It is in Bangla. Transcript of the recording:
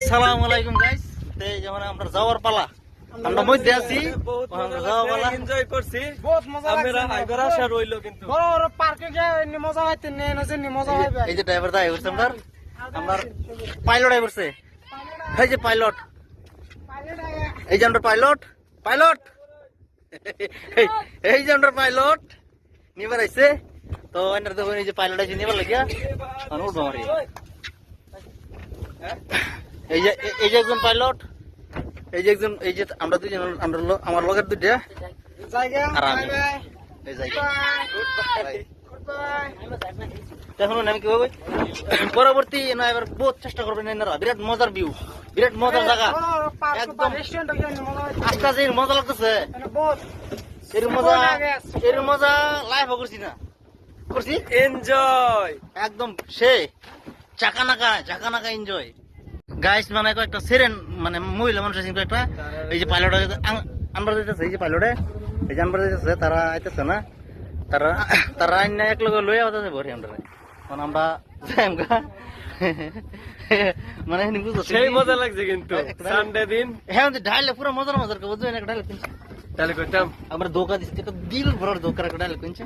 আসসালামু আলাইকুম গাইস, যেমন আমরা যাওয়ার পালা, আমরা মধ্যে আছি, যাওয়ার পালা এনজয় করছি, বহুত মজা আমরা লাগছে। আইবার আশা রইলো কিন্তু বড় বড় পার্কে গিয়ে এমনি মজা হইতে নেই না মজা হবে। এই যে ড্রাইভার দাই করছে, আমরা পাইলট আই করছে, এই যে পাইলট, এই যে আমরা পাইলট এই যে আমরা পাইলট নিবার আইছে। তো এনার দেখুন, এই যে পাইলট আইছে নিবার লাগিয়া উঠবো আমার। এই যে একজন পাইলট, এই যে একজন, এই যে আমরা দুজন, আমার লগের দুইটা জায়গা আর আমি এই জায়গা। এখন আমি কি ভাবো পরবর্তী না এবার বহুত চেষ্টা করবেন এনারা। বিরাট মজার ভিউ, বিরাট মজার জায়গা, একদম রেস্টুরেন্টে গিয়ে মজা হইতে আজকে যে মজা লাগতেছে, বহুত এর মজা লাইফ করছি না, করছি এনজয় একদম সে চাকা নাকা এনজয় গাইস। মানে একটা সেরেন, মানে মহিলা মানুষ আছে একটা, এই যে পাইলট আমরা যেতেছে, এই যে পাইলটে, এই যে আমরা যেতেছে, তারা আইতেছে না, তারা আইন এক লগে লই আওয়াতে ভরি আমরা, কারণ আমরা মানে সেই মজা লাগছে কিন্তু সানডে দিন। হ্যাঁ ঢাইলে পুরো মজার বুঝবেন, একটা ঢাইলে তাহলে কইতাম আমরা ধোকা দিচ্ছি, দিল ভরার ধোকা একটা ঢাইলে কিনছে।